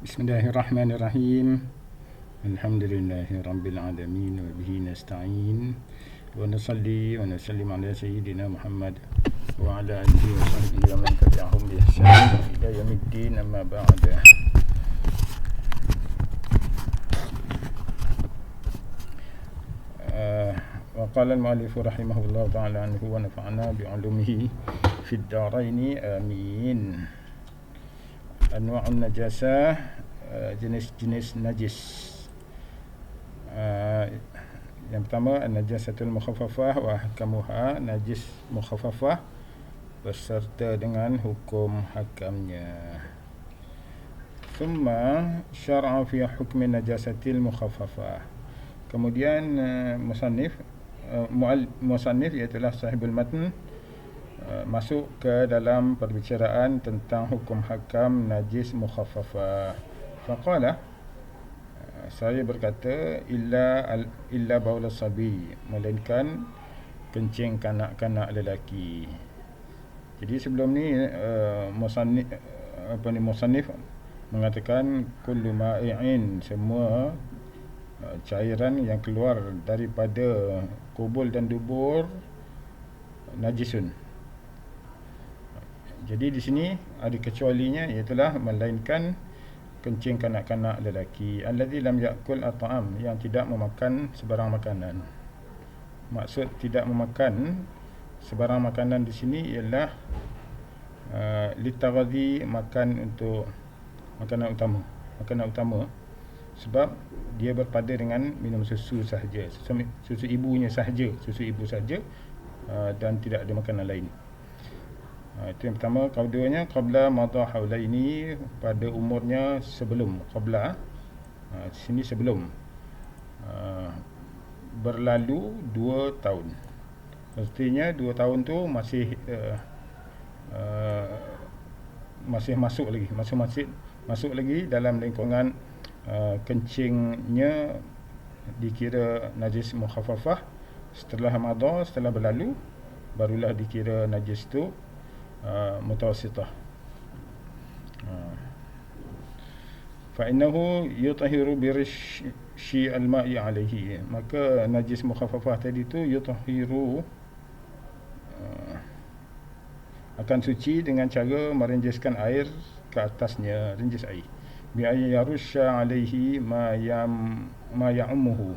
Bismillahirrahmanirrahim. Alhamdulillahi rabbil alamin wa bihi nasta'in wa nusalli wa nusallim ala sayyidina Muhammad wa ala alihi wa sahbihi wa man tabi'ahum bi ihsan ila yaumiddin, amma ba'd. Wa qala al-mu'allif rahimahullah ta'ala anhu wa nafa'ana bi 'ulumihi fid darain, amin. Anwa'un najasah, jenis-jenis najis. Yang pertama, an-najasatul mukhaffafah wa ahkamuha, najis mukhaffafah beserta dengan hukum hakamnya. Thumma syar'a fi hukmi najasatil mukhaffafah. Kemudian musannif iaitulah sahibul matn masuk ke dalam perbicaraan tentang hukum hakam najis mukhaffafah. Faqala, saya berkata, illa baul sabi, melainkan kencing kanak-kanak lelaki. Jadi sebelum ni musannif mengatakan kullu ma'i'in, semua cairan yang keluar daripada kubul dan dubur najisun. Jadi di sini ada kecualinya, iaitulah melainkan kencing kanak-kanak lelaki. Allazi lam ya'kul at'am, yang tidak memakan sebarang makanan. Maksud tidak memakan sebarang makanan di sini ialah litaghadhi, makan untuk makanan utama, sebab dia berpada dengan minum susu sahaja, susu ibunya sahaja, dan tidak ada makanan lain. Itu yang pertama. Keduanya, qabla madha haulaini, pada umurnya sebelum, qabla sini sebelum, berlalu 2 tahun. Mestinya 2 tahun tu masih masuk lagi dalam lingkungan kencingnya dikira najis mukhaffafah. Setelah madha, setelah berlalu, barulah dikira najis tu mutawassitah. Fa innahu yutahhiru birshi al-ma'i alayhi, maka najis mukhaffafah tadi tu yutahhiru, akan suci dengan cara merenjiskan air ke atasnya, renjis air, bi ayyarusha alayhi ma ya'umuhu,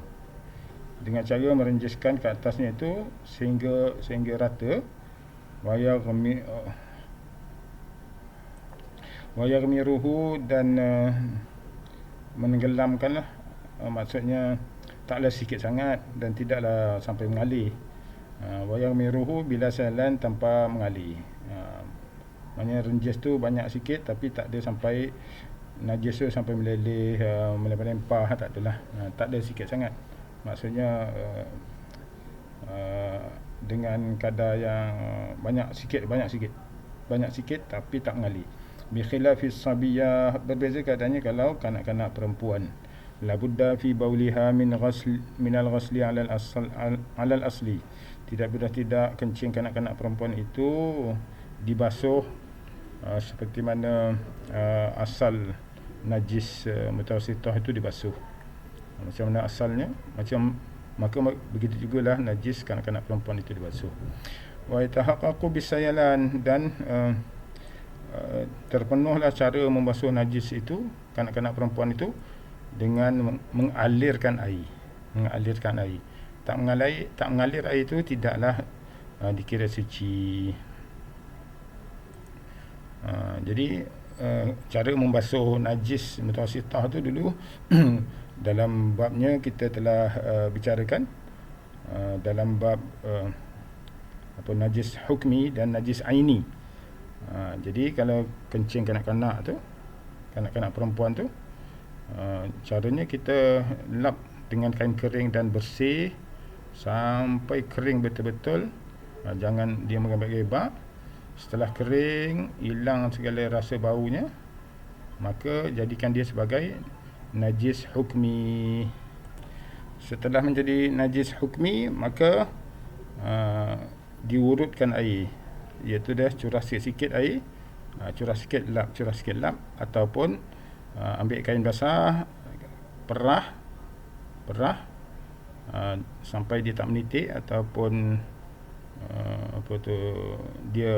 dengan cara merenjiskan ke atasnya itu sehingga rata. Wayarmiruhu, dan menenggelamkanlah, maksudnya taklah sikit sangat dan tidaklah sampai mengalir. Wayarmiruhu bila salan, tanpa mengalir. Maknanya renjis tu banyak sikit tapi tak ada sampai najis tu sampai meleleh, melempar-lempar, tak adalah. Tak ada, sikit sangat. Maksudnya dengan kadar yang banyak sikit tapi tak mengalir. Bi khilafis sabiyah, berbeza keadaannya kalau kanak-kanak perempuan. La budda fi bauliha min al-ghasli ala al-asli, tidak kencing kanak-kanak perempuan itu dibasuh seperti mana asal najis mutawassithah itu dibasuh. Macam mana asalnya, maka begitu jugalah najis kanak-kanak perempuan itu dibasuh. Wa yatahaqqaqu bisayalan, dan terpenuhlah cara membasuh najis itu, kanak-kanak perempuan itu, dengan mengalirkan air. Tak mengalir air itu tidaklah dikira suci. Jadi cara membasuh najis mutawassithah tu dulu dalam babnya kita telah bicarakan, dalam bab najis hukmi dan najis aini. Jadi kalau kencing kanak-kanak perempuan tu, caranya kita lap dengan kain kering dan bersih sampai kering betul-betul. Jangan dia menggebak-gebak. Setelah kering, hilang segala rasa baunya, maka jadikan dia sebagai najis hukmi. Setelah menjadi najis hukmi, maka diurutkan air, iaitu dah curah sikit-sikit air, curah sikit lap, ataupun ambil kain basah, perah sampai dia tak menitik, ataupun dia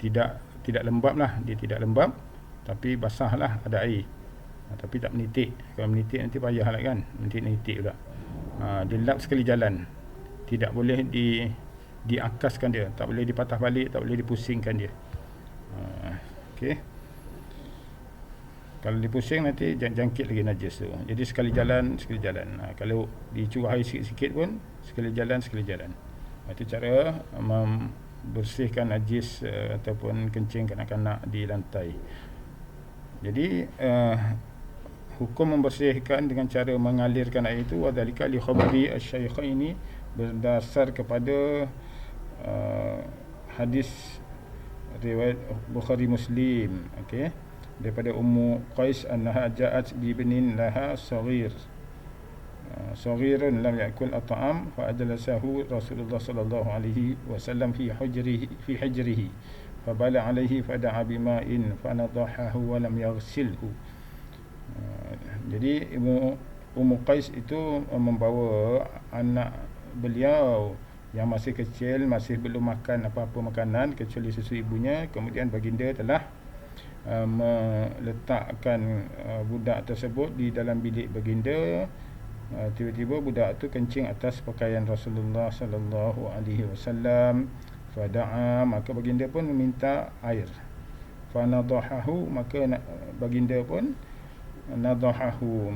tidak lembab lah, dia tidak lembab tapi basah lah, ada air, tapi tak menitik. Kalau menitik nanti payah lah kan, menitik pula. Dia lap sekali jalan, tidak boleh diakaskan dia, tak boleh dipatah balik, tak boleh dipusingkan dia. Okey, kalau dipusing nanti jangkit lagi najis tu. Jadi sekali jalan. Kalau dicurah air sikit-sikit pun sekali jalan. Itu cara membersihkan najis ataupun kencing kanak-kanak di lantai. Jadi hukum membersihkan dengan cara mengalirkan air itu, wadzalika li khabari asy-syaikhaini, berdasar kepada hadis riwayat Bukhari Muslim, okey, daripada Ummu Qais annaha ja'at bi ibnin laha saghirun lam yakul at'am fa ajlasahu Rasulullah sallallahu alaihi wasallam fi hujrihi fabala alaihi fada'a bima'in fanadahahu wa lam yaghsilhu. Jadi Ummu Qais itu membawa anak beliau yang masih kecil, masih belum makan apa-apa makanan kecuali susu ibunya. Kemudian baginda telah meletakkan budak tersebut di dalam bilik baginda. Tiba-tiba budak tu kencing atas pakaian Rasulullah sallallahu alaihi wasallam. Fada'a, maka baginda pun meminta air. Fanadahahu, maka baginda pun nadahahu,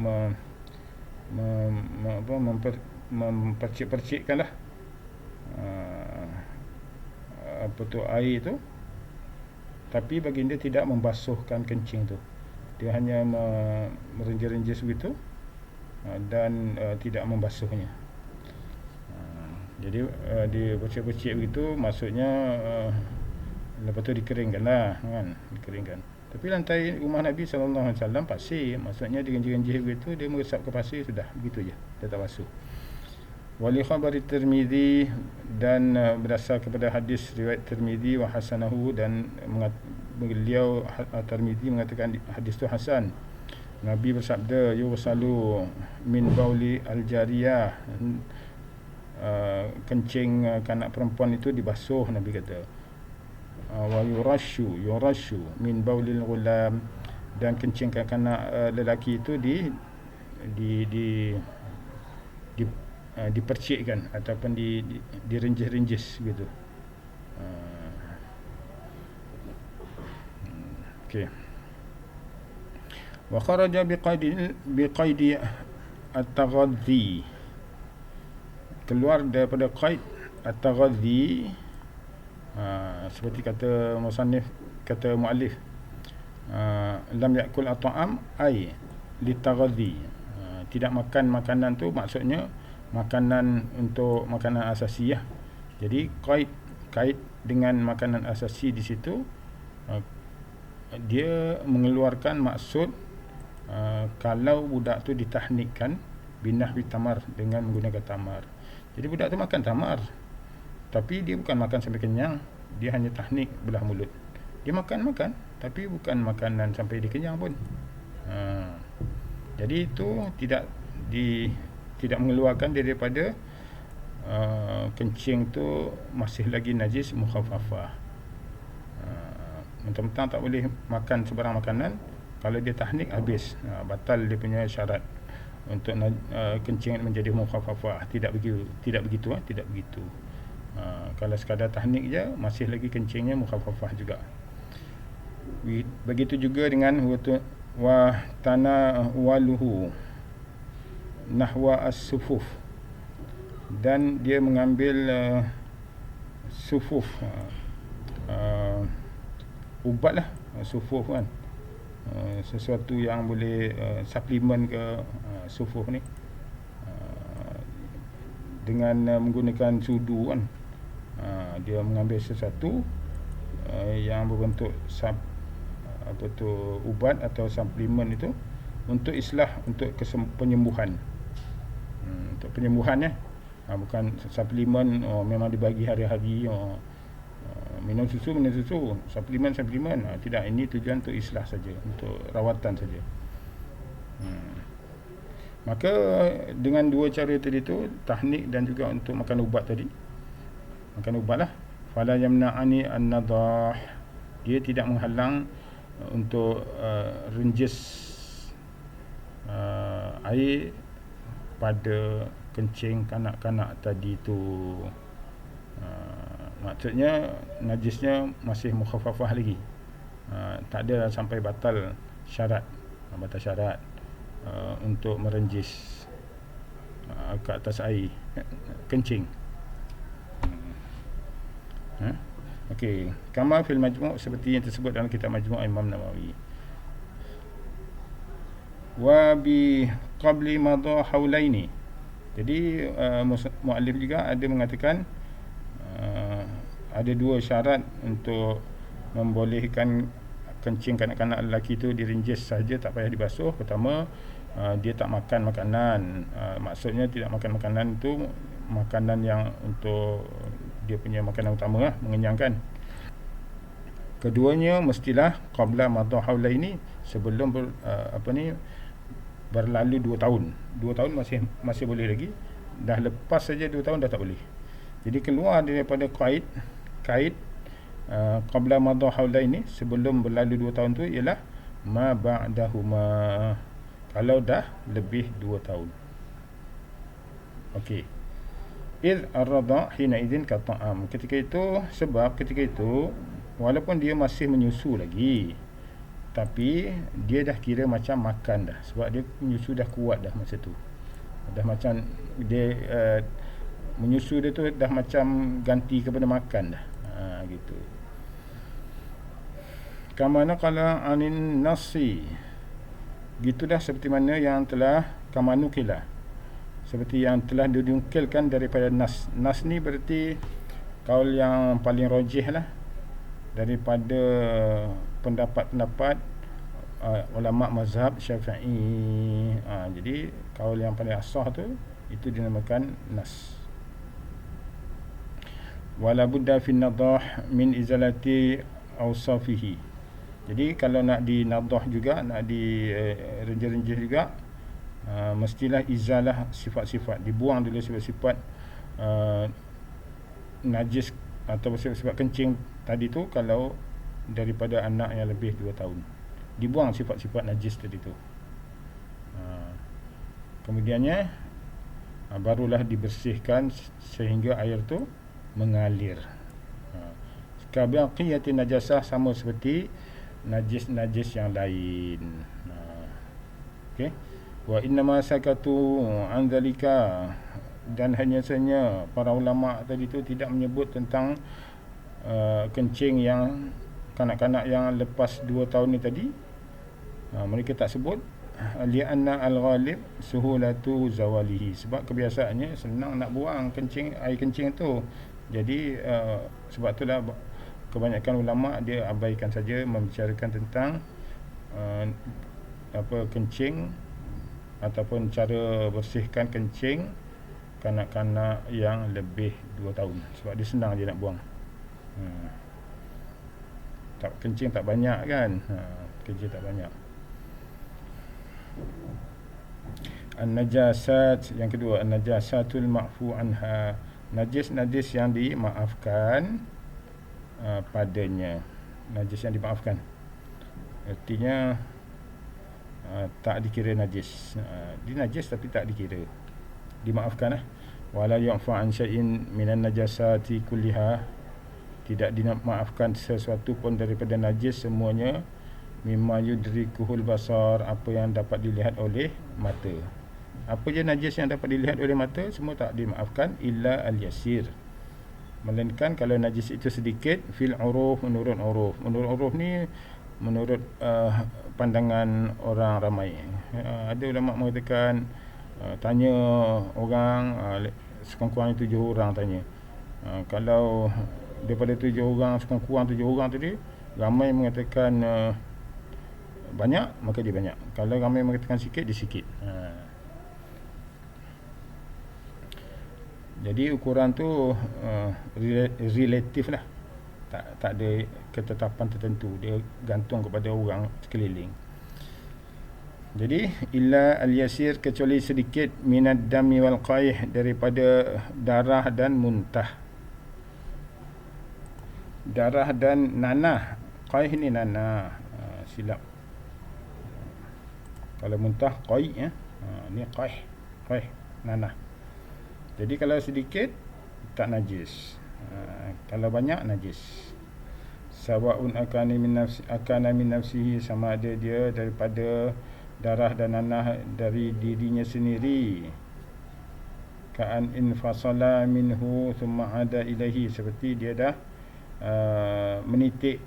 mempercik-percikkanlah apa tu air tu, tapi baginda tidak membasuhkan kencing tu. Dia hanya merenjis-renjis begitu dan tidak membasuhnya. Jadi dia percik-percik begitu, maksudnya lepas tu dikeringkan lah kan, dikeringkan. Tapi lantai rumah Nabi SAW pasir, maksudnya direnjih-renjih begitu, dia meresap ke pasir, sudah begitu je, dia tak basuh. Wali khabari Tirmizi, dan berdasar kepada hadis riwayat Tirmizi wa hasanahu, dan beliau Tirmizi mengatakan hadis tu hasan. Nabi bersabda, yusalu min bauli al-jariyah, kencing kanak perempuan itu dibasuh, Nabi kata. Wa yurashu min baulil ghulam, dan kencing kanak lelaki itu dipercikkan ataupun direnjis-renjis gitu. Okey. Wa kharaja biqaidi at-taghadhi, keluar daripada qaid at-taghadhi, seperti kata musannif, kata muallif, lam yakul at'am ay litaghadhi, tidak makan makanan tu maksudnya makanan untuk makanan asasi ya. Jadi kait dengan makanan asasi di situ, dia mengeluarkan maksud kalau budak tu ditahnikkan binahwi tamar, dengan menggunakan tamar. Jadi budak tu makan tamar, tapi dia bukan makan sampai kenyang, dia hanya tahnik belah mulut. Dia makan tapi bukan makanan sampai dia kenyang pun. Jadi itu tidak mengeluarkan daripada kencing tu masih lagi najis mukhaffafah. Mentang-mentang tak boleh makan sebarang makanan, kalau dia tahnik habis, batal dia punya syarat untuk kencing menjadi mukhaffafah. Tidak begitu. Kalau sekadar tahnik je, masih lagi kencingnya mukhaffafah juga. Begitu juga dengan wa tanawaluhu nahwa as-sufuf, dan dia mengambil sufuf, ubat lah, sufuf kan, sesuatu yang boleh suplemen ke sufuf ni, dengan menggunakan sudu kan. Dia mengambil sesuatu yang berbentuk ubat atau suplemen itu untuk islah, untuk penyembuhan, untuk penyembuhan ya. Bukan suplemen memang dibagi hari-hari, minum susu, suplemen, tidak, ini tujuan untuk islah saja, untuk rawatan saja. Maka dengan dua cara tadi tu, tahnik dan juga untuk makan ubat tadi, makan ubat lah, fala yamna'ani an-nadah, dia tidak menghalang untuk renjis air pada kencing kanak-kanak tadi tu. Maksudnya najisnya masih mukhaffafah lagi, tak ada sampai batal syarat untuk merenjis ke atas air kencing. Okey, kama fil majmu', seperti yang tersebut dalam kitab Majmu' Imam Nawawi. Wa bi qabli madha haulaini. Jadi muallif juga ada mengatakan ada dua syarat untuk membolehkan kencing kanak-kanak lelaki itu dirinjis saja, tak payah dibasuh. Pertama, dia tak makan makanan. Maksudnya tidak makan makanan itu makanan yang untuk dia punya makanan utama lah, mengenyangkan. Keduanya mestilah qabla madha haulaini, sebelum berlalu 2 tahun. 2 tahun masih boleh lagi. Dah lepas saja 2 tahun dah tak boleh. Jadi keluar daripada qaid qabla madha haulaini, sebelum berlalu 2 tahun tu ialah ma ba'dahuma, kalau dah lebih 2 tahun. Okey. Iz ar-radha' hina idzin ka ta'am. Ketika itu walaupun dia masih menyusu lagi, tapi dia dah kira macam makan dah, sebab dia menyusu dah kuat dah masa tu. Dah macam dia menyusu dia tu dah macam ganti kepada makan dah. Gitu. Kama naqala anin nasi, gitu dah seperti mana yang telah kamanukila, seperti yang telah dinukilkan daripada nas. Nas ni berarti kaul yang paling rajih lah daripada pendapat-pendapat ulama mazhab Syafi'i. Jadi kaul yang paling asah tu, itu dinamakan nas. Wala budda fi nadah min izalati awsafihi. Jadi kalau nak di nadah juga, nak di renjih-renjih juga, mestilah izalah sifat-sifat, dibuang dulu sifat-sifat najis atau sifat kencing tadi tu. Kalau daripada anak yang lebih 2 tahun, dibuang sifat-sifat najis tadi tu. Kemudiannya barulah dibersihkan sehingga air tu mengalir. Kabaqiyati najasah, sama seperti najis-najis yang lain. Okey. Wa innama sakatu an dzalika, dan hanya saja para ulama tadi tu tidak menyebut tentang kencing yang kanak-kanak yang lepas 2 tahun ni tadi. Mereka tak sebut li'anna al-ghalib suhulatu zawalihi, sebab kebiasaannya senang nak buang air kencing tu. Jadi sebab itulah kebanyakan ulama dia abaikan saja membicarakan tentang kencing ataupun cara bersihkan kencing kanak-kanak yang lebih 2 tahun, sebab dia senang je nak buang. Kencing tak banyak kan, kencing tak banyak. An-najasat, yang kedua, an-najasatul ma'fu anha, najis-najis yang dimaafkan padanya. Najis yang dimaafkan artinya tak dikira najis. Dia najis tapi tak dikira, dimaafkan lah. Wala yu'fa an syai'in minan najasati kulliha, tidak dimaafkan sesuatu pun daripada najis semuanya. Mimma yudrikuhul basar, apa yang dapat dilihat oleh mata. Apa je najis yang dapat dilihat oleh mata, semua tak dimaafkan. Illa al-yasir, melainkan kalau najis itu sedikit. Fil uruf, menurut uruf. Menurut uruf ni menurut pandangan orang ramai. Ada ulama mengatakan tanya orang, sekurang-kurangnya 7 orang tanya. Kalau daripada 7 orang, sekurang-kurang 7 orang tadi, ramai mengatakan banyak, maka dia banyak. Kalau ramai mengatakan sikit, dia sikit. Jadi ukuran tu relatif lah. tak ada ketetapan tertentu, dia gantung kepada orang sekeliling. Jadi illa al-yasir, kecuali sedikit, minad dami wal qaih, daripada darah dan muntah. Darah dan nanah. Qaih ni nanah, silap. Kalau muntah qaih ya. Ni qaih, nanah. Jadi kalau sedikit tak najis. Kalau banyak najis. Sawa'un akana min nafsihi, sama ada dia daripada darah dan nanah dari dirinya sendiri. Ka'an infasala minhu thumma ada ilaihi, seperti dia dah menitik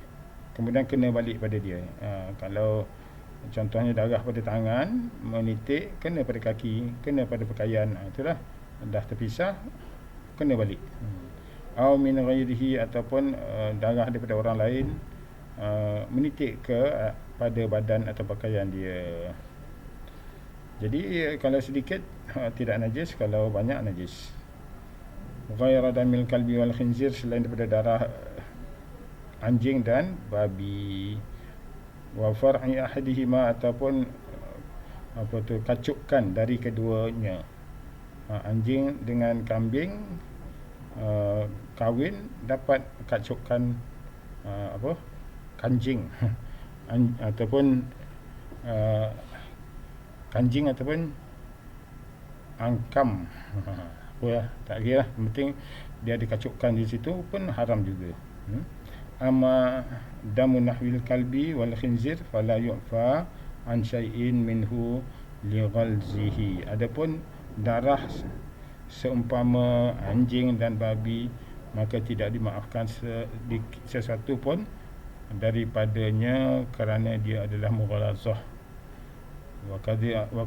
kemudian kena balik pada dia. Kalau contohnya darah pada tangan, menitik kena pada kaki, kena pada pakaian, itulah dah terpisah, kena balik. Au min ghairihi, ataupun darah daripada orang lain menitik ke pada badan atau pakaian dia. Jadi kalau sedikit tidak najis, kalau banyak najis. Ghaira damil kalbi wal khinzir, selain daripada darah anjing dan babi. Wa far'i ahadihima, ataupun kacukan dari keduanya. Anjing dengan kambing kahwin, dapat kacukan kanjing ataupun kanjing ataupun angkam. Tak kira, penting dia dikacukkan di situ pun haram juga. Amma damu nahwil kalbi wal khinzir fala yu'fa an syai'in minhu li ghalzihi. Adapun darah seumpama anjing dan babi, maka tidak dimaafkan sesuatu pun daripadanya kerana dia adalah mughalazah. Wa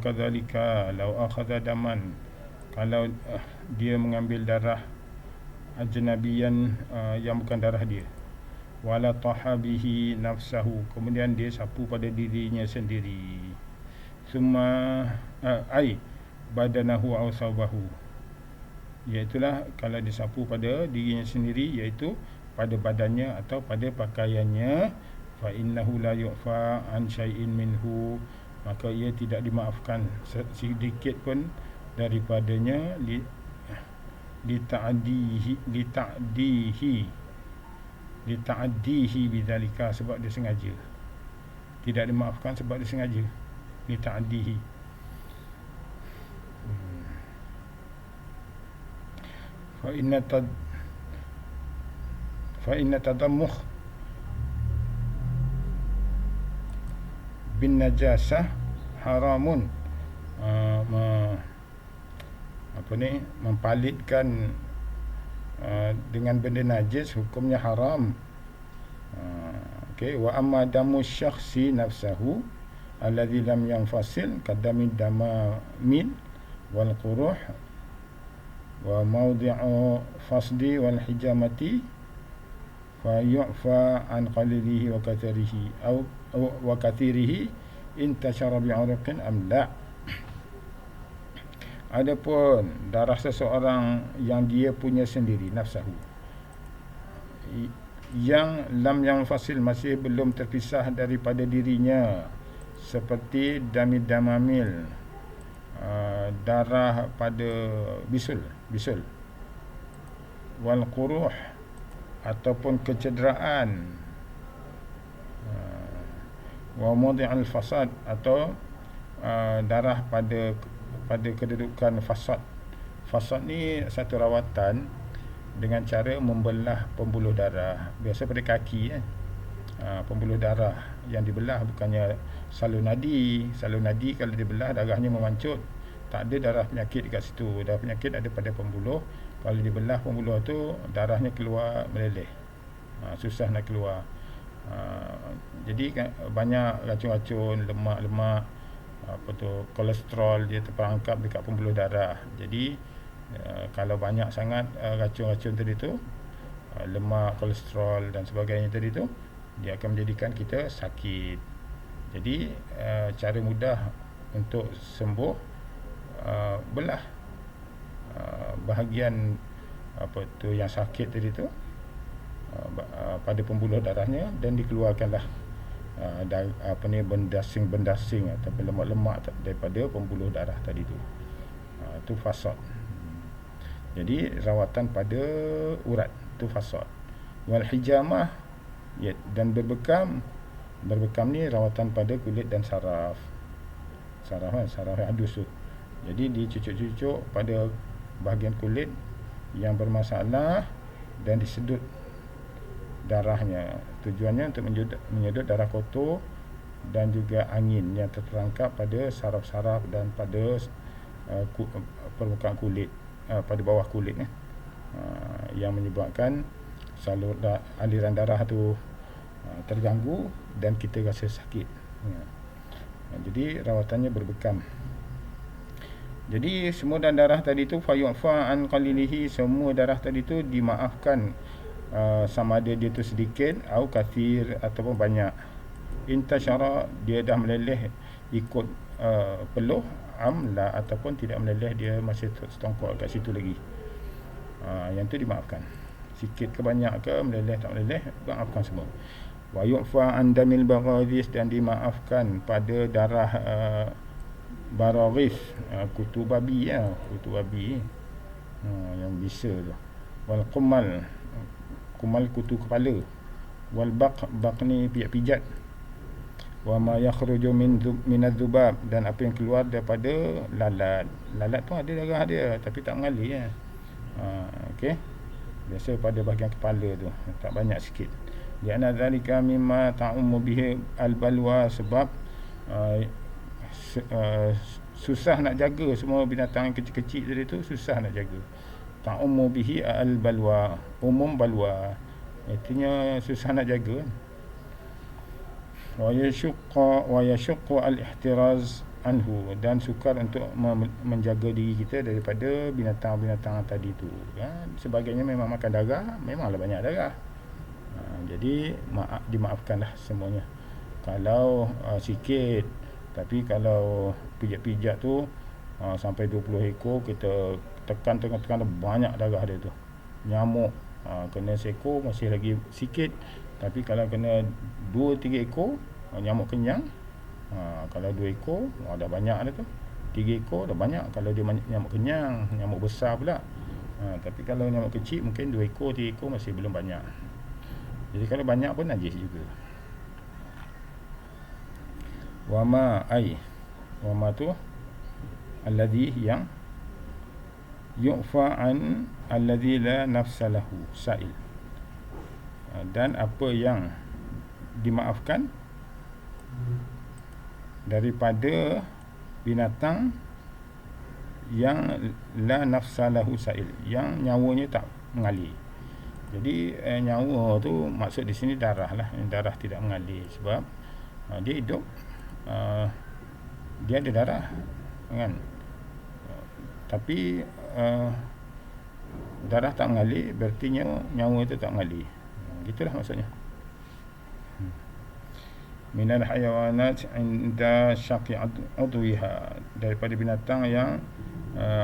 kadzalika law akhadha daman, kalau dia mengambil darah ajnabiyan yang bukan darah dia, wala tahabihi nafsahu, kemudian dia sapu pada dirinya sendiri, summa ai badanahu aw sawbahu, iaitulah kalau disapu pada dirinya sendiri, iaitu pada badannya atau pada pakaiannya, fa innahu la yu'fa an syai'in minhu, maka ia tidak dimaafkan sedikit pun daripadanya, lita'dihi bidzalika, sebab dia sengaja. Tidak dimaafkan sebab dia sengaja, lita'dihi. Fa inna tadammuh bin najasah haramun, mempalitkan dengan benda najis hukumnya haram. Okey, wa amma damu syakhsi nafsahu alladhi lam yanfasil kadami damamin wal quruh wa mawdi'u fasdi wal hijamati fa yu'fa an qalilihi wa kathirihi wa kathirihi intashara bi'urqin am la. Adapun darah seseorang yang dia punya sendiri, nafsahu, yang lam yang fasil, masih belum terpisah daripada dirinya, seperti damamil, darah pada bisul, wal quruh, ataupun kecederaan, wa mawdi'al fasad, atau darah pada kedudukan fasad. Fasad ni satu rawatan dengan cara membelah pembuluh darah, biasa pada kaki pembuluh darah yang dibelah, bukannya salur nadi. Salur nadi kalau dibelah darahnya memancut, tak ada darah penyakit dekat situ. Darah penyakit ada pada pembuluh. Kalau dibelah pembuluh tu, darahnya keluar meleleh, susah nak keluar. Jadi banyak racun-racun, lemak-lemak, kolesterol, dia terperangkap dekat pembuluh darah. Jadi kalau banyak sangat racun-racun tadi tu, lemak, kolesterol dan sebagainya tadi tu, dia akan menjadikan kita sakit. Jadi cara mudah untuk sembuh, belah bahagian yang sakit tadi tu, pada pembuluh darahnya, dan dikeluarkanlah bendasing-bendasing atau lemak-lemak daripada pembuluh darah tadi tu. Itu fasad. Jadi rawatan pada urat tu fasad. Wal hijamah, dan berbekam ni rawatan pada kulit dan saraf. Saraf adus tu. Jadi dicucuk-cucuk pada bahagian kulit yang bermasalah dan disedut darahnya. Tujuannya untuk menyedut darah kotor dan juga angin yang terperangkap pada saraf-saraf dan pada permukaan kulit, pada bawah kulit yang menyebabkan aliran darah tu terganggu dan kita rasa sakit. Jadi rawatannya berbekam. Jadi semua darah tadi tu fayu'fa an qalilihi, semua darah tadi tu dimaafkan, sama ada dia tu sedikit atau kathir ataupun banyak. Intasyara, dia dah meleleh ikut peluh, amla, ataupun tidak meleleh, dia masih setongkol kat situ lagi. Yang tu dimaafkan. Sikit ke banyak ke, meleleh tak meleleh, maafkan semua. Wa yu'fa an damil baghadhis, dan dimaafkan pada darah baraghis, kutu babi yang bisa tu. Wal kumal kutu kepala. Wal baq ni pijat-pijat. Wa ma yakhruju min adh-dhubab, dan apa yang keluar daripada lalat. Lalat tu ada darah dia tapi tak mengalir okey. Biasa pada bahagian kepala tu, tak banyak, sikit. Di anna zalika mimma ta'ummu bihi al-balwa, sebab susah nak jaga semua binatang yang kecil-kecil tadi tu, susah nak jaga. Ta'ummu bihi al-balwa, umum balwa, artinya susah nak jaga. Wa yashqa al-ihtiraz anhu, dan sukar untuk menjaga diri kita daripada binatang-binatang tadi tu. Sebagainya memang makan darah, memanglah banyak darah. Jadi dimaafkanlah semuanya. Kalau sikit, tapi kalau pijat-pijat tu sampai 20 ekor, kita tekan banyak darah dia tu. Nyamuk kena seekor masih lagi sikit, tapi kalau kena 2-3 ekor, nyamuk kenyang, kalau 2 ekor dah banyak dah tu. 3 ekor dah banyak kalau dia nyamuk kenyang. Nyamuk besar pula, tapi kalau nyamuk kecil mungkin 2 ekor, 3 ekor masih belum banyak. Jadi kalau banyak pun najis juga. Wama tu alladhi, yang yu'fa an alladhi la nafsa lahu sa'il, dan apa yang dimaafkan daripada binatang yang la nafsa lahu sa'il, yang nyawanya tak mengalir. Jadi nyawa tu maksud di sini darah lah. Darah tidak mengalir sebab dia hidup, dia ada darah kan, tapi darah tak mengalir, berarti nyawa itu tak mengalir. Gitulah maksudnya. Minal hayawanat inda syaqi udwiha, daripada binatang yang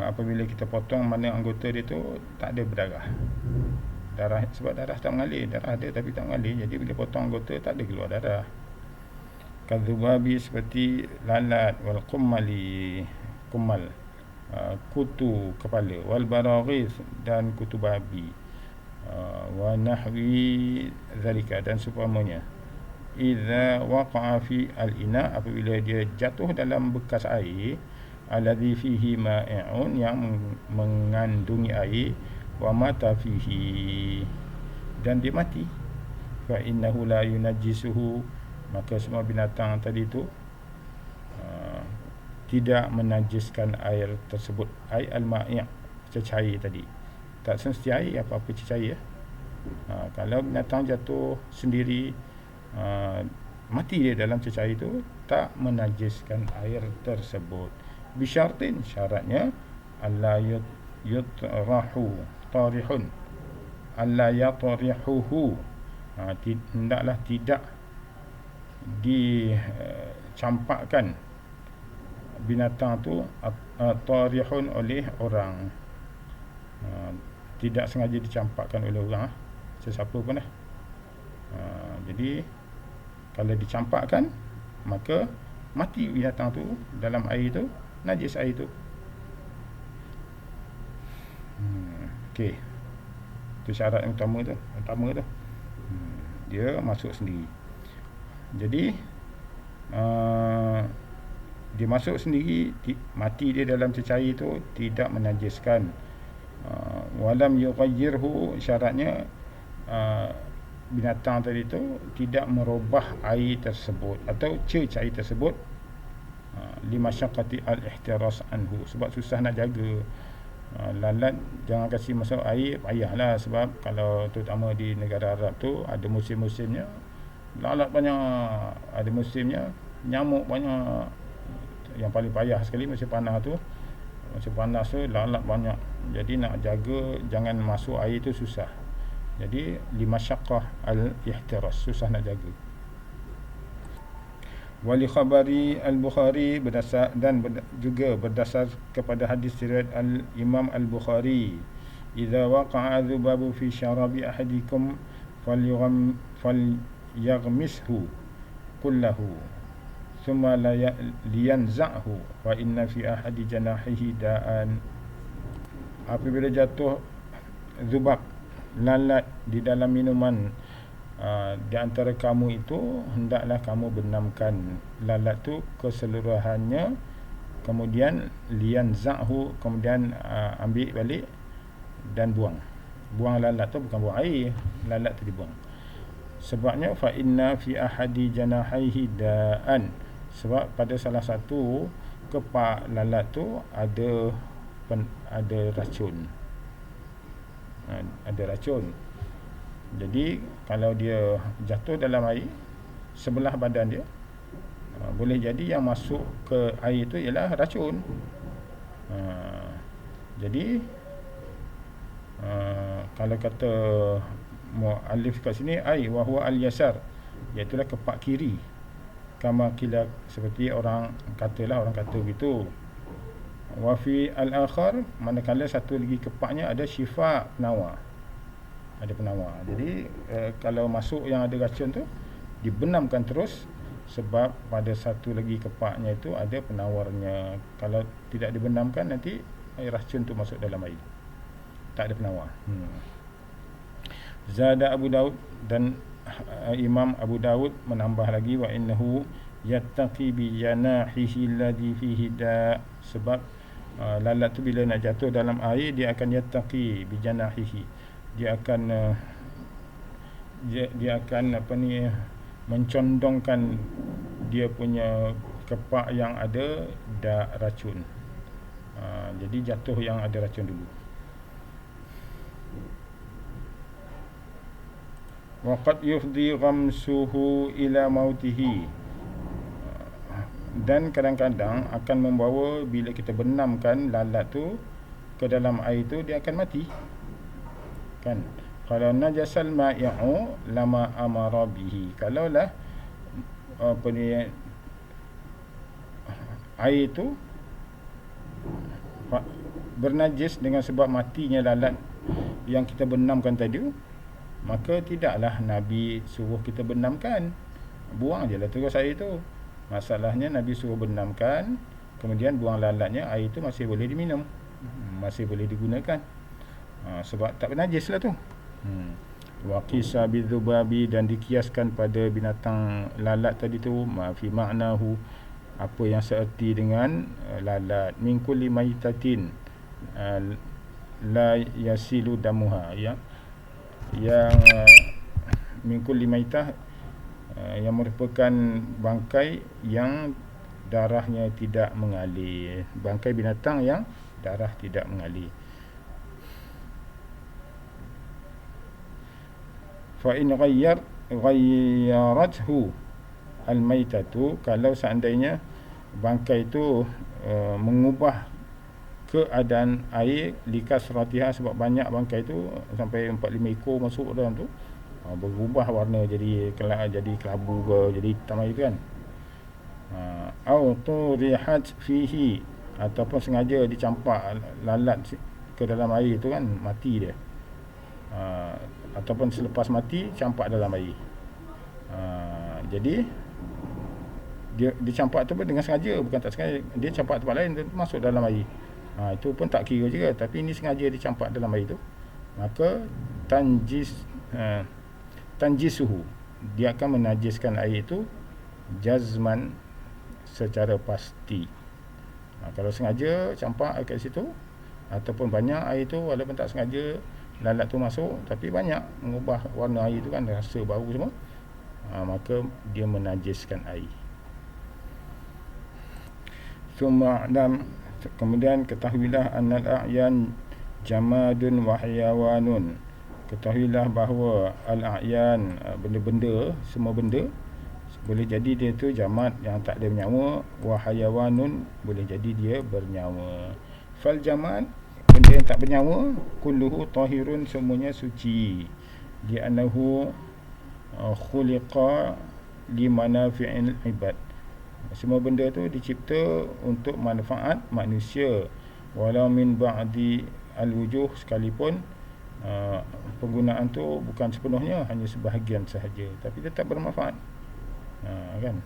apabila kita potong mana anggota dia tu tak ada berdarah. Darah, sebab darah tak mengalir, darah ada tapi tak mengalir, jadi bila potong anggota tak ada keluar darah. Kadzubabi, seperti lalat. Wal kumal, kutu kepala. Wal baraghis, dan kutu babi. Wa nahwi zalika, dan seumpamanya. Idza waqa'a fi al-ina, apabila dia jatuh dalam bekas air, alladhi fihi ma'i'un, yang mengandungi air, wa mata fihi, dan dia mati, fa innahu la yunajjisuhu, maka semua binatang tadi tu tidak menajiskan air tersebut. Air al-ma'i', cecair tadi, tak semesti air, apa-apa cecair kalau binatang jatuh sendiri, mati dia dalam cecair itu, tak menajiskan air tersebut. Bisyartin, syaratnya alla yutrahu tarihun, alla yatrihuhu, hendaklah tidak dicampakkan binatang tu tarihun oleh orang, tidak sengaja dicampakkan oleh orang, sesiapa pun lah. Jadi kalau dicampakkan, maka mati binatang tu dalam air tu, najis air tu. Okey. Itu syarat yang utama tu. Dia masuk sendiri. Jadi dia masuk sendiri, mati dia dalam cecair tu tidak menajiskan. Walam yughayyirhu, syaratnya binatang tadi tu tidak merubah air tersebut atau cecair tersebut, limasyaqqati al-ihtiras anhu, sebab susah nak jaga. Lalat jangan kasih masuk air, payahlah, sebab kalau terutama di negara Arab tu ada musim-musimnya lalat banyak, ada musimnya nyamuk banyak. Yang paling payah sekali musim panas tu, lalat banyak. Jadi nak jaga jangan masuk air tu susah. Jadi limasyaqqah al-ihtiras, susah nak jaga. Wali khabari al-Bukhari, berdasar dan juga berdasar kepada hadis riwayat al-Imam al-Bukhari, idza waqa'a dhubabu fi syarabi ahadikum falyaghmishu kullahu thumma liyanza'hu fa inna fi ahadi janahihi da'an. Apabila jatuh zubab, lalat di dalam minuman di antara kamu itu, hendaklah kamu benamkan lalat tu keseluruhannya, kemudian liyanza'hu, kemudian ambil balik dan buang lalat tu, bukan buang air, lalat tu dibuang. Sebabnya fa inna fi ahadi janahaihi da'an, sebab pada salah satu kepak lalat tu ada racun. Ada racun. Jadi kalau dia jatuh dalam air sebelah badan dia, boleh jadi yang masuk ke air itu ialah racun. Jadi kalau kata muallif kat sini, ai wa huwa al-yasar, iaitu kepak kiri, kama kila, seperti orang kata begitu. Wa fi al-akhar, manakala satu lagi kepaknya ada syifa, penawar. Jadi kalau masuk yang ada racun tu dibenamkan terus, sebab pada satu lagi kepaknya itu ada penawarnya. Kalau tidak dibenamkan, nanti racun tu masuk dalam air, tak ada penawar. Zada Abu Daud, dan Imam Abu Daud menambah lagi, wa innahu yattaqi bi janahihi alladhi fihi da, sebab lalat tu bila nak jatuh dalam air, dia akan yattaqi bi janahihi, dia akan mencondongkan dia punya kepak yang ada racun. Jadi jatuh yang ada racun dulu. Waqad yufdi ghamsuhu ila mautihi, dan kadang-kadang akan membawa, bila kita benamkan lalat tu ke dalam air tu, dia akan mati kan. Kalau najasal ma'i'u lama amara bihi, kalaulah air tu bernajis dengan sebab matinya lalat yang kita benamkan tadi, maka tidaklah Nabi suruh kita benamkan, buang je lah terus air tu. Masalahnya Nabi suruh benamkan, kemudian buang lalatnya, air tu masih boleh diminum, masih boleh digunakan. Sebab tak bernajis lah tu. Wa qisa bidzubabi, dan dikiaskan pada binatang lalat tadi tu, fi ma'nahu, apa yang seerti dengan lalat, min kulli maitatin la yasilu damuha, yang min kulli maitah, yang merupakan bangkai yang darahnya tidak mengalir, bangkai binatang yang darah tidak mengalir. Fa in ghayyarathu al-maitatu, kalau seandainya bangkai itu mengubah keadaan air, likasratiha, sebab banyak bangkai itu sampai 4-5 ekor masuk dalam tu, berubah warna jadi kelabu ke, jadi hitam air tu kan. Au turihat fihi, ataupun sengaja dicampak lalat ke dalam air tu kan, mati dia. Ataupun selepas mati campak dalam air, Jadi dia campak tu pun dengan sengaja, bukan tak sengaja. Dia campak tempat lain, dia masuk dalam air. Itu pun tak kira juga. Tapi ini sengaja dia campak dalam air tu, maka tanjisuhu, dia akan menajiskan air itu jazman, secara pasti. Kalau sengaja campak kat situ, ataupun banyak air tu, walaupun tak sengaja lalat tu masuk, tapi banyak mengubah warna air tu kan, rasa bau semua, maka dia menajiskan air. Kemudian ketahuilah annal a'yan jamadun wa hayawanun. Ketahuilah bahawa al-a'yan, benda-benda, semua benda boleh jadi dia tu jamad, yang tak ada bernyawa, wa hayawanun, boleh jadi dia bernyawa. Fal jamad, benda yang tak bernyawa, kulluhu tahirun, semuanya suci. Li'annahu khuliqa limanafi'il ibad. Semua benda tu dicipta untuk manfaat manusia, walau min ba'di al-wujuh, sekalipun penggunaan tu bukan sepenuhnya, hanya sebahagian sahaja, tapi tetap bermanfaat. Kan?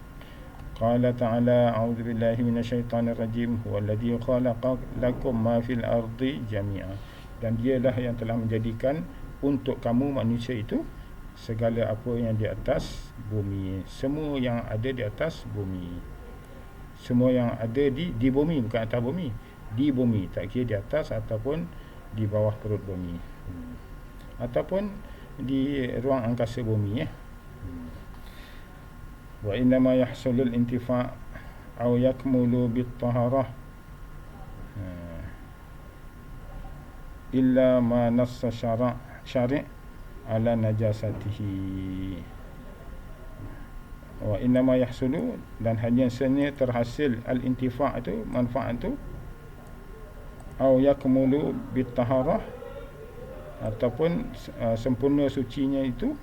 Qala ta'ala a'udzu billahi minasyaitonir rajim, huwallazi khalaqa lakum ma fil ardi jami'a. Dan dialah yang telah menjadikan untuk kamu manusia itu segala apa yang di atas bumi. Semua yang ada di atas bumi, semua yang ada di bumi, bukan atas bumi, di bumi, tak kira di atas ataupun di bawah perut bumi, ataupun di ruang angkasa bumi, Wa innama yahsulul intifa' aw yakmulu bit-taharah illa ma nassa syari' ala najasatihi. Wa innama yahsulu, dan hanya sahaja terhasil al-intifa' itu, manfaat itu, aw yakmulu bit-taharah, ataupun sempurna sucinya itu,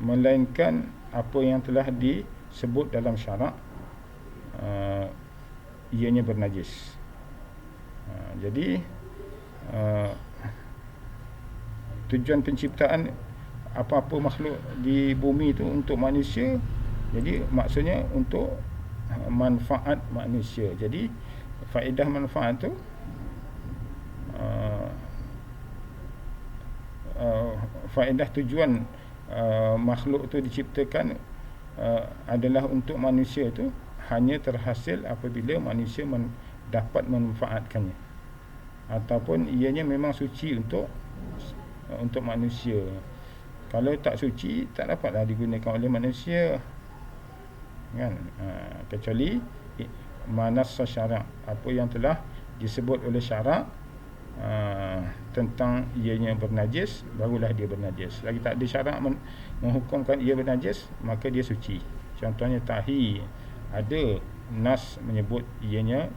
melainkan apa yang telah disebut dalam syarak, ianya bernajis. Jadi tujuan penciptaan apa-apa makhluk di bumi itu untuk manusia, jadi maksudnya untuk manfaat manusia. Jadi faedah manfaat tu faedah tujuan makhluk tu diciptakan adalah untuk manusia tu hanya terhasil apabila manusia dapat memanfaatkannya, ataupun ianya memang suci untuk manusia. Kalau tak suci, tak dapatlah digunakan oleh manusia, kan? Kecuali manas syarak, apa yang telah disebut oleh syarak tentang ianya bernajis, barulah dia bernajis. Lagi tak ada syarak menghukumkan ia bernajis, maka dia suci. Contohnya tahi, ada nas menyebut ianya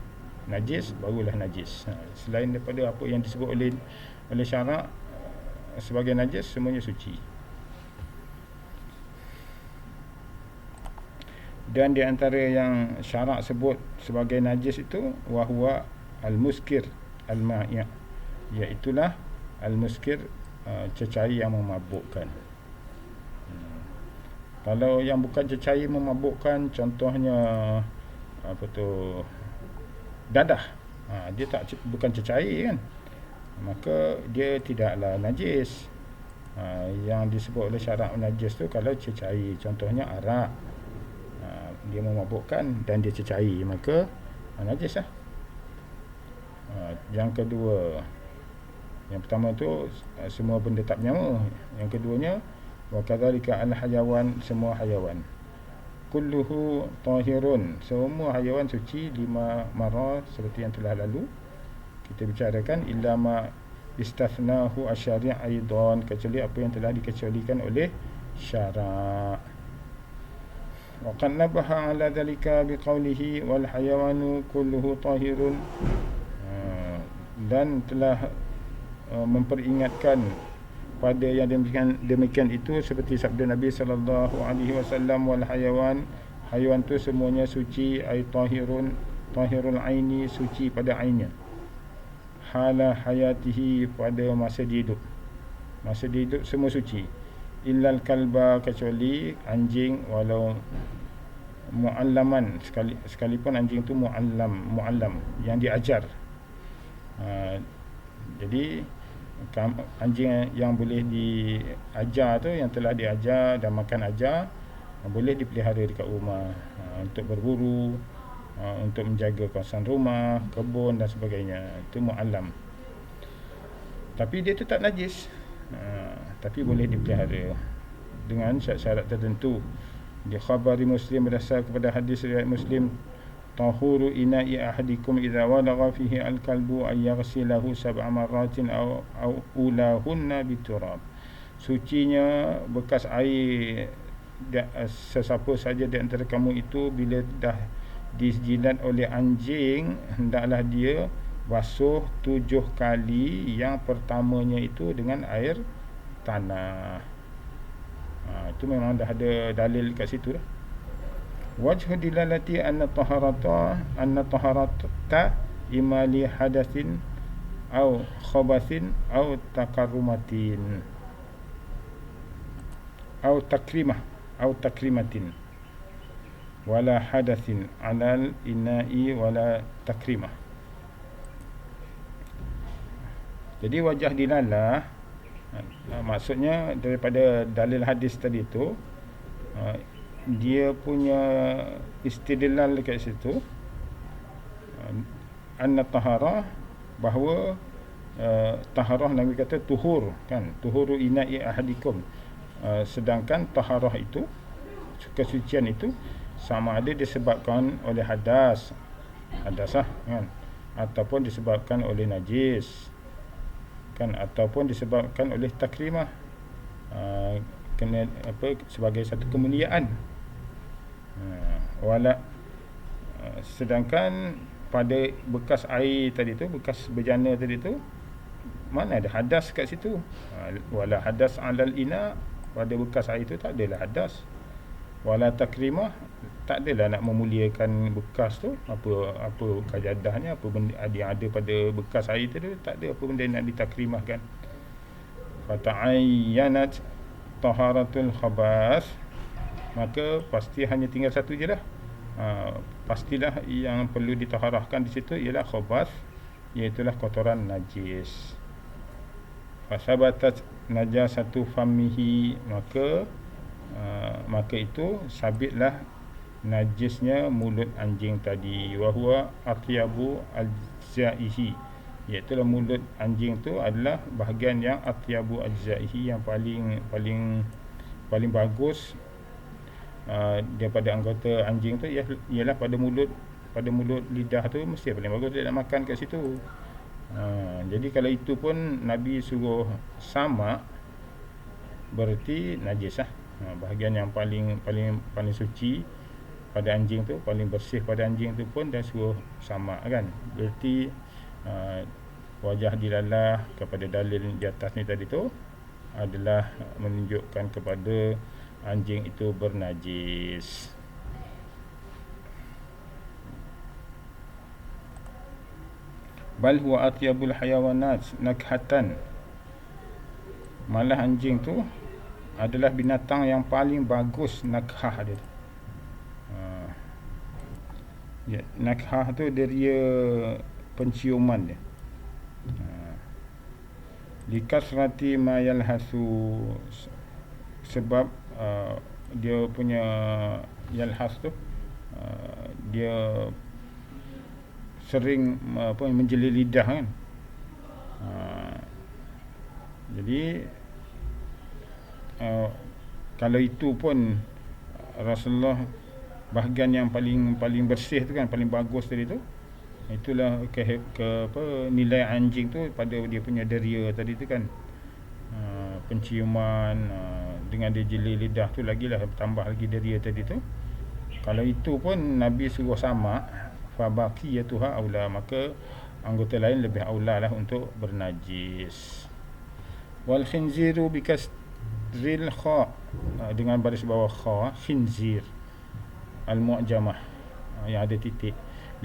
najis, barulah najis. Selain daripada apa yang disebut oleh syarak sebagai najis, semuanya suci. Dan di antara yang syarak sebut sebagai najis itu, wahwa al-muskir al-ma'i', iaitulah al-muskir, cecair yang memabukkan. Kalau yang bukan cecair memabukkan, contohnya apa tu, dadah, dia bukan cecair, kan, maka dia tidaklah najis. Yang disebut oleh syarak najis tu kalau cecair, contohnya arak, dia memabukkan dan dia cecair, maka najis lah. Yang kedua, yang pertama tu semua benda tak bernyawa. Yang keduanya, wa kadzalika al-hayawan, semua hayawan, kulluhu tahirun, semua hayawan suci, lima marah, seperti yang telah lalu kita bicarakan, illa ma istathnahu asy-syari' aidan, kecuali apa yang telah dikecualikan oleh syarak. Wa qad nabaha ala dzalika biqaulihi wal hayawanu kulluhu tahirun, dan telah memperingatkan pada yang demikian itu seperti sabda Nabi sallallahu alaihi wasallam, wal hayawan, haiwan tu semuanya suci, ay tahirun, tahirul aini, suci pada ainnya, hala hayatihi, pada masa dia hidup. masa dia hidup semua suci. Illal kalba, kecuali anjing walau mu'allaman, sekalipun anjing tu mu'allam yang diajar. Jadi anjing yang boleh diajar tu, yang telah diajar dan makan ajar, boleh dipelihara dekat rumah untuk berburu, untuk menjaga kawasan rumah, kebun dan sebagainya. Itu mu'allam. Tapi dia tu tak najis, tapi boleh dipelihara dengan syarat-syarat tertentu. Di khabari Muslim, berdasar kepada hadis riwayat Muslim, tahuru ina'i ahadikum idza walagha fihi al-kalbu ay yaghsilahu sab'a marratin aw ulahunna biturab. Sucinya bekas air sesiapa saja di antara kamu itu bila dah dijilat oleh anjing, hendaklah dia basuh 7 kali. Yang pertamanya itu dengan air tanah. Itu memang dah ada dalil kat situ dah. Wajhu dilalati anna taharata imali hadatsin au khabathin au takarrumatin au takrimatin wala hadatsin alal ina'i wala takrimah. Jadi wajah dilalah, maksudnya daripada dalil hadis tadi tu, dia punya istidlal dekat situ, anna taharah, bahawa taharah Nabi kata tuhur kan, tuhuru ina'i ahadikum, sedangkan taharah itu, kesucian itu sama ada disebabkan oleh hadas kan, ataupun disebabkan oleh najis kan, ataupun disebabkan oleh takrimah, kena sebagai satu kemuliaan. Sedangkan pada bekas air tadi tu, bekas bejana tadi tu, mana ada hadas kat situ. Wala hadas alal ina, pada bekas air tu tak adalah hadas. Wala takrimah, tak adalah nak memuliakan bekas tu, apa kajadahnya, apa benda yang ada pada bekas air tu, tak ada apa benda nak ditakrimahkan. Fata'ayyanat taharatul khabath, maka pasti hanya tinggal satu je lah. Pastilah yang perlu ditaharahkan di situ ialah khabath, iaitulah kotoran najis. Fasabatat najasatu famihi, maka itu sabitlah najisnya mulut anjing tadi. Wa huwa atyabu ajzaihi, iaitu mulut anjing tu adalah bahagian yang atyabu ajzaihi, yang paling bagus daripada anggota anjing tu, ialah pada mulut lidah tu mesti paling bagus dia nak makan kat situ. Jadi kalau itu pun Nabi suruh sama, berarti najis lah. Bahagian yang paling suci pada anjing tu, paling bersih pada anjing tu pun dah suruh sama kan. Berarti wajah dilalah kepada dalil di atas ni tadi tu adalah menunjukkan kepada anjing itu bernajis. Bal huwa atyabul hayawanat nakhatan, malah anjing tu adalah binatang yang paling bagus nakhah dia. Nakhah tu dia penciuman dia. Likasrati ma yalhasu, sebab dia punya yalhas tu, dia sering menjeli lidah kan. Jadi kalau itu pun Rasulullah, bahagian yang paling bersih tu kan, paling bagus tadi tu, itulah nilai anjing tu pada dia punya deria tadi tu kan. Penciuman, dengan dia jeli lidah tu lagilah tambah lagi deria tadi tu. Kalau itu pun Nabi suruh sama, fa baqiyatuha aula, maka anggota lain lebih aula lah untuk bernajis. Wal khinziru bikasril kha, dengan baris bawah kha, khinzir al mu'jamah yang ada titik.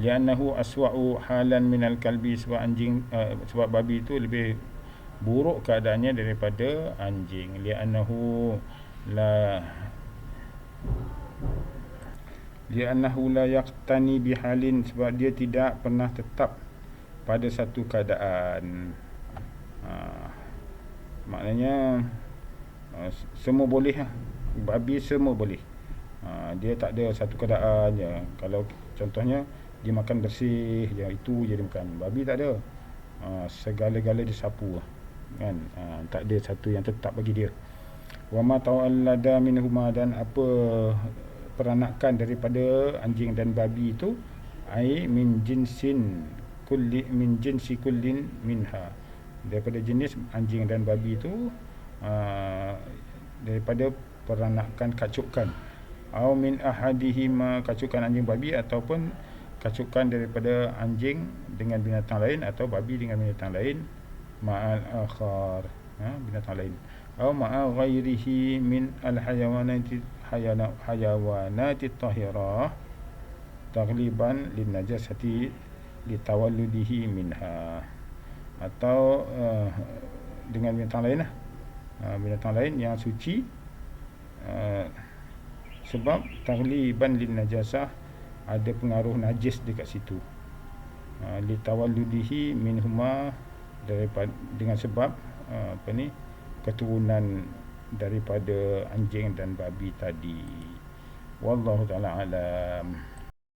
Li'annahu aswa'u halan minal kalbi, sebab anjing, sebab babi itu lebih buruk keadaannya daripada anjing. Li'annahu la yaqtani bihalin, sebab dia tidak pernah tetap pada satu keadaan. Maknanya semua boleh lah. Babi semua boleh. Dia tak ada satu keadaan je. Kalau contohnya dia makan bersih je, itu je dia makan. Babi tak ada. Segala-gala disapu kan. Tak ada satu yang tetap bagi dia. Wa ma ta'allada minhuma, dan apa peranakan daripada anjing dan babi itu, ai min jinsi kullin minha, daripada jenis anjing dan babi itu, daripada peranakan kacukan, au min ahadihima, kacukan anjing babi, ataupun kacukan daripada anjing dengan binatang lain, atau babi dengan binatang lain, ma'al akhar, binatang lain, au ma'a ghairihi min al-hayawanati tahirah taghliban lin najasati litawalludihi minha, atau dengan binatang lain lah, binatang lain yang suci, sebab taghliban lin najasah, ada pengaruh najis dekat situ, litawalludihi minhuma, daripada dengan sebab keturunan daripada anjing dan babi tadi. Wallahu ta'ala alam.